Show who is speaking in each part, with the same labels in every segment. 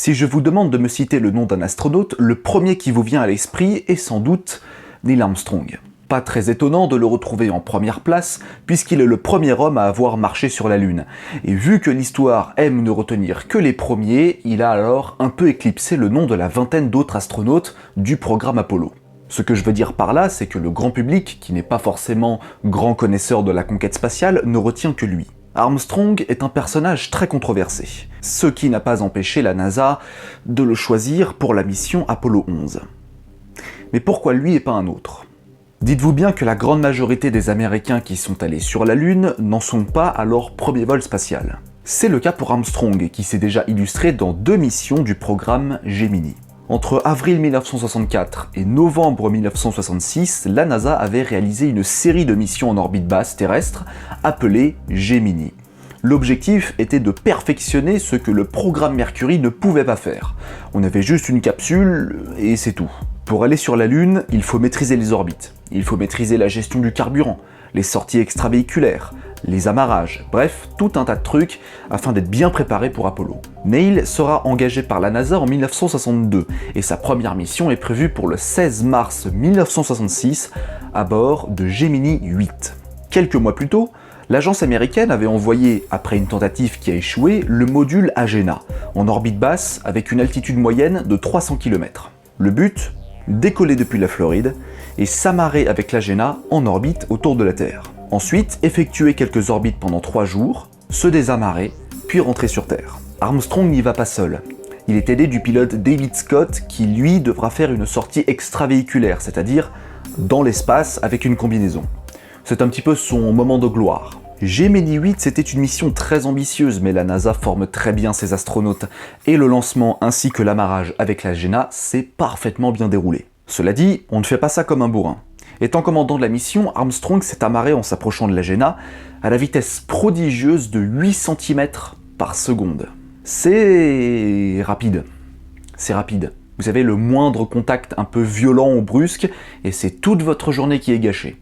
Speaker 1: Si je vous demande de me citer le nom d'un astronaute, le premier qui vous vient à l'esprit est sans doute Neil Armstrong. Pas très étonnant de le retrouver en première place, puisqu'il est le premier homme à avoir marché sur la Lune. Et vu que l'histoire aime ne retenir que les premiers, il a alors un peu éclipsé le nom de la vingtaine d'autres astronautes du programme Apollo. Ce que je veux dire par là, c'est que le grand public, qui n'est pas forcément grand connaisseur de la conquête spatiale, ne retient que lui. Armstrong est un personnage très controversé, ce qui n'a pas empêché la NASA de le choisir pour la mission Apollo 11. Mais pourquoi lui et pas un autre ? Dites-vous bien que la grande majorité des Américains qui sont allés sur la Lune n'en sont pas à leur premier vol spatial. C'est le cas pour Armstrong, qui s'est déjà illustré dans 2 missions du programme Gemini. Entre avril 1964 et novembre 1966, la NASA avait réalisé une série de missions en orbite basse terrestre appelées Gemini. L'objectif était de perfectionner ce que le programme Mercury ne pouvait pas faire. On avait juste une capsule et c'est tout. Pour aller sur la Lune, il faut maîtriser les orbites, il faut maîtriser la gestion du carburant, les sorties extravéhiculaires, les amarrages, bref, tout un tas de trucs afin d'être bien préparé pour Apollo. Neil sera engagé par la NASA en 1962 et sa première mission est prévue pour le 16 mars 1966 à bord de Gemini 8. Quelques mois plus tôt, l'agence américaine avait envoyé, après une tentative qui a échoué, le module Agena, en orbite basse avec une altitude moyenne de 300 km. Le but ? Décoller depuis la Floride et s'amarrer avec l'Agena en orbite autour de la Terre. Ensuite, effectuer quelques orbites pendant 3 jours, se désamarrer, puis rentrer sur Terre. Armstrong n'y va pas seul. Il est aidé du pilote David Scott qui, lui, devra faire une sortie extravéhiculaire, c'est-à-dire dans l'espace avec une combinaison. C'est un petit peu son moment de gloire. Gemini 8, c'était une mission très ambitieuse, mais la NASA forme très bien ses astronautes, et le lancement ainsi que l'amarrage avec l'Agena s'est parfaitement bien déroulé. Cela dit, on ne fait pas ça comme un bourrin. Étant commandant de la mission, Armstrong s'est amarré en s'approchant de l'Agena à la vitesse prodigieuse de 8 cm par seconde. C'est rapide. C'est rapide. Vous avez le moindre contact un peu violent ou brusque, et c'est toute votre journée qui est gâchée.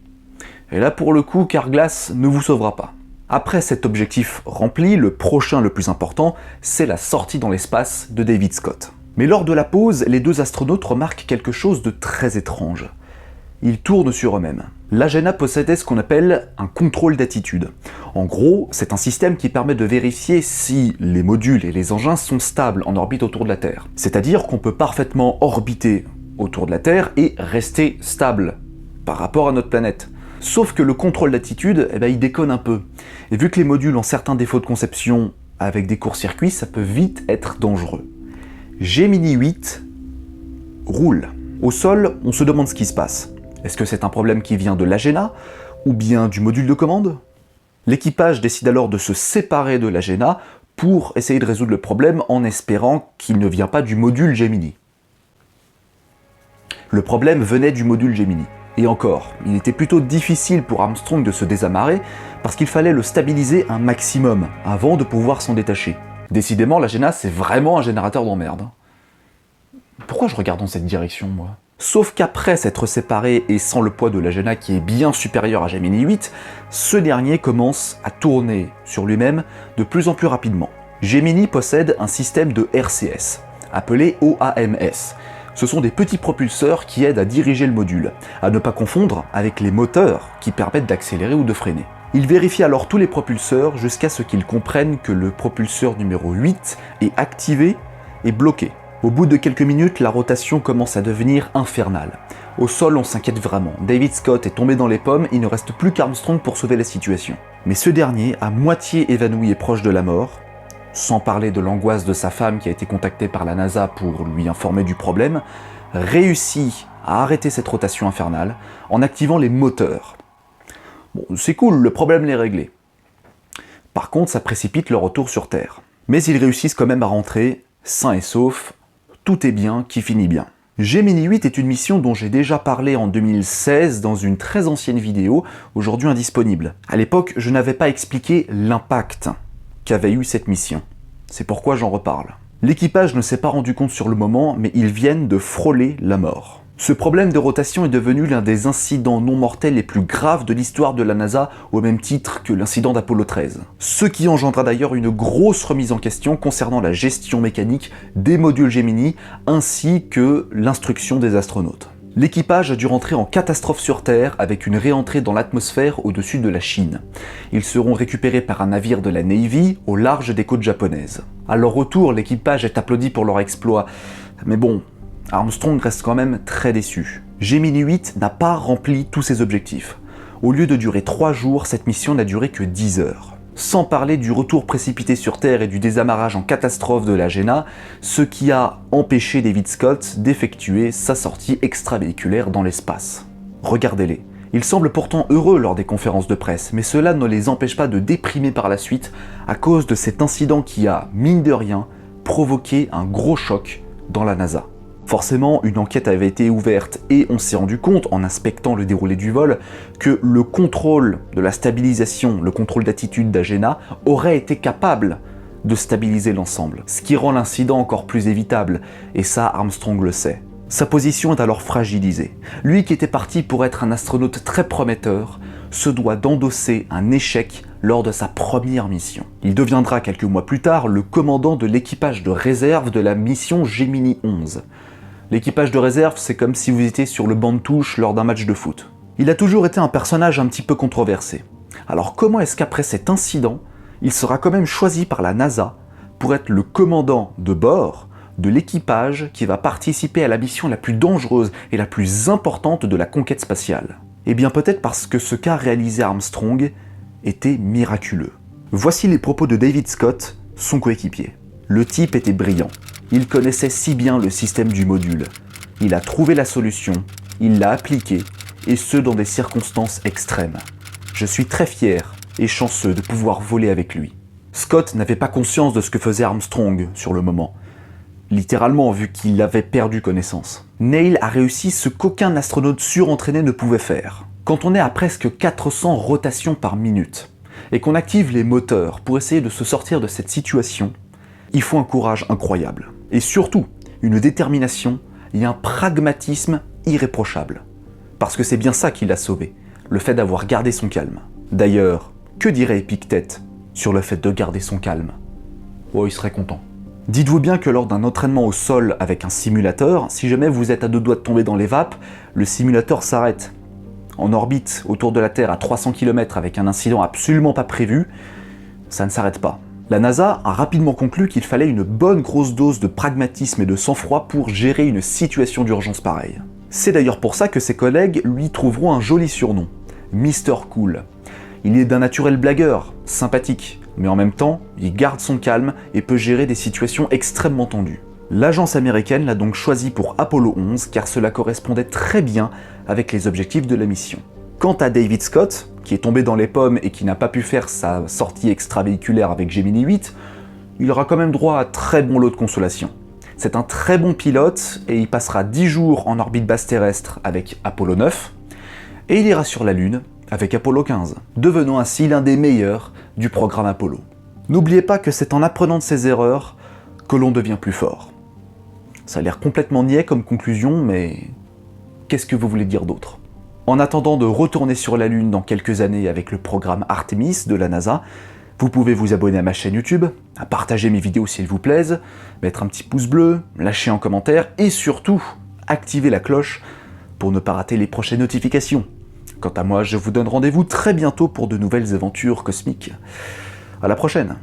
Speaker 1: Et là, pour le coup, Carglass ne vous sauvera pas. Après cet objectif rempli, le prochain le plus important, c'est la sortie dans l'espace de David Scott. Mais lors de la pause, les 2 astronautes remarquent quelque chose de très étrange. Ils tournent sur eux-mêmes. L'Agena possédait ce qu'on appelle un contrôle d'attitude. En gros, c'est un système qui permet de vérifier si les modules et les engins sont stables en orbite autour de la Terre. C'est-à-dire qu'on peut parfaitement orbiter autour de la Terre et rester stable par rapport à notre planète. Sauf que le contrôle d'attitude, il déconne un peu. Et vu que les modules ont certains défauts de conception avec des courts-circuits, ça peut vite être dangereux. Gemini 8 roule. Au sol, on se demande ce qui se passe. Est-ce que c'est un problème qui vient de l'Agena ou bien du module de commande ? L'équipage décide alors de se séparer de l'Agena pour essayer de résoudre le problème en espérant qu'il ne vient pas du module Gemini. Le problème venait du module Gemini. Et encore, il était plutôt difficile pour Armstrong de se désamarrer parce qu'il fallait le stabiliser un maximum avant de pouvoir s'en détacher. Décidément, l'Agena, c'est vraiment un générateur d'emmerde. Pourquoi je regarde dans cette direction, moi ? Sauf qu'après s'être séparé et sans le poids de l'Agena qui est bien supérieur à Gemini 8, ce dernier commence à tourner sur lui-même de plus en plus rapidement. Gemini possède un système de RCS, appelé OAMS. Ce sont des petits propulseurs qui aident à diriger le module, à ne pas confondre avec les moteurs qui permettent d'accélérer ou de freiner. Il vérifie alors tous les propulseurs jusqu'à ce qu'il comprenne que le propulseur numéro 8 est activé et bloqué. Au bout de quelques minutes, la rotation commence à devenir infernale. Au sol, on s'inquiète vraiment. David Scott est tombé dans les pommes, il ne reste plus qu'Armstrong pour sauver la situation. Mais ce dernier, à moitié évanoui et proche de la mort, sans parler de l'angoisse de sa femme qui a été contactée par la NASA pour lui informer du problème, réussit à arrêter cette rotation infernale en activant les moteurs. Bon, c'est cool, le problème est réglé. Par contre, ça précipite le retour sur Terre. Mais ils réussissent quand même à rentrer, sains et saufs, tout est bien qui finit bien. Gemini 8 est une mission dont j'ai déjà parlé en 2016 dans une très ancienne vidéo, aujourd'hui indisponible. À l'époque, je n'avais pas expliqué l'impact qu'avait eu cette mission. C'est pourquoi j'en reparle. L'équipage ne s'est pas rendu compte sur le moment, mais ils viennent de frôler la mort. Ce problème de rotation est devenu l'un des incidents non mortels les plus graves de l'histoire de la NASA, au même titre que l'incident d'Apollo 13. Ce qui engendra d'ailleurs une grosse remise en question concernant la gestion mécanique des modules Gemini, ainsi que l'instruction des astronautes. L'équipage a dû rentrer en catastrophe sur Terre avec une réentrée dans l'atmosphère au-dessus de la Chine. Ils seront récupérés par un navire de la Navy au large des côtes japonaises. À leur retour, l'équipage est applaudi pour leur exploit. Mais bon, Armstrong reste quand même très déçu. Gemini 8 n'a pas rempli tous ses objectifs. Au lieu de durer 3 jours, cette mission n'a duré que 10 heures. Sans parler du retour précipité sur Terre et du désamarrage en catastrophe de l'Agena, ce qui a empêché David Scott d'effectuer sa sortie extravéhiculaire dans l'espace. Regardez-les. Ils semblent pourtant heureux lors des conférences de presse, mais cela ne les empêche pas de déprimer par la suite à cause de cet incident qui a, mine de rien, provoqué un gros choc dans la NASA. Forcément, une enquête avait été ouverte et on s'est rendu compte, en inspectant le déroulé du vol, que le contrôle de la stabilisation, le contrôle d'attitude d'Agena, aurait été capable de stabiliser l'ensemble, ce qui rend l'incident encore plus évitable, et ça Armstrong le sait. Sa position est alors fragilisée. Lui qui était parti pour être un astronaute très prometteur, se doit d'endosser un échec lors de sa première mission. Il deviendra quelques mois plus tard le commandant de l'équipage de réserve de la mission Gemini 11. L'équipage de réserve, c'est comme si vous étiez sur le banc de touche lors d'un match de foot. Il a toujours été un personnage un petit peu controversé. Alors comment est-ce qu'après cet incident, il sera quand même choisi par la NASA pour être le commandant de bord de l'équipage qui va participer à la mission la plus dangereuse et la plus importante de la conquête spatiale? Eh bien peut-être parce que ce qu'a réalisé Armstrong était miraculeux. Voici les propos de David Scott, son coéquipier. Le type était brillant. Il connaissait si bien le système du module. Il a trouvé la solution, il l'a appliquée, et ce dans des circonstances extrêmes. Je suis très fier et chanceux de pouvoir voler avec lui. Scott n'avait pas conscience de ce que faisait Armstrong sur le moment. Littéralement, vu qu'il avait perdu connaissance. Neil a réussi ce qu'aucun astronaute surentraîné ne pouvait faire. Quand on est à presque 400 rotations par minute, et qu'on active les moteurs pour essayer de se sortir de cette situation, il faut un courage incroyable. Et surtout, une détermination et un pragmatisme irréprochable. Parce que c'est bien ça qui l'a sauvé, le fait d'avoir gardé son calme. D'ailleurs, que dirait Épictète sur le fait de garder son calme? Oh, il serait content. Dites-vous bien que lors d'un entraînement au sol avec un simulateur, si jamais vous êtes à 2 doigts de tomber dans les vapes, le simulateur s'arrête. En orbite autour de la Terre à 300 km avec un incident absolument pas prévu, ça ne s'arrête pas. La NASA a rapidement conclu qu'il fallait une bonne grosse dose de pragmatisme et de sang-froid pour gérer une situation d'urgence pareille. C'est d'ailleurs pour ça que ses collègues lui trouveront un joli surnom, Mr. Cool. Il est d'un naturel blagueur, sympathique, mais en même temps, il garde son calme et peut gérer des situations extrêmement tendues. L'agence américaine l'a donc choisi pour Apollo 11 car cela correspondait très bien avec les objectifs de la mission. Quant à David Scott, qui est tombé dans les pommes et qui n'a pas pu faire sa sortie extravéhiculaire avec Gemini 8, il aura quand même droit à très bon lot de consolation. C'est un très bon pilote et il passera 10 jours en orbite basse terrestre avec Apollo 9 et il ira sur la Lune avec Apollo 15, devenant ainsi l'un des meilleurs du programme Apollo. N'oubliez pas que c'est en apprenant de ses erreurs que l'on devient plus fort. Ça a l'air complètement niais comme conclusion, mais qu'est-ce que vous voulez dire d'autre? En attendant de retourner sur la Lune dans quelques années avec le programme Artemis de la NASA, vous pouvez vous abonner à ma chaîne YouTube, à partager mes vidéos s'il vous plaise, mettre un petit pouce bleu, lâcher un commentaire et surtout activer la cloche pour ne pas rater les prochaines notifications. Quant à moi, je vous donne rendez-vous très bientôt pour de nouvelles aventures cosmiques. À la prochaine!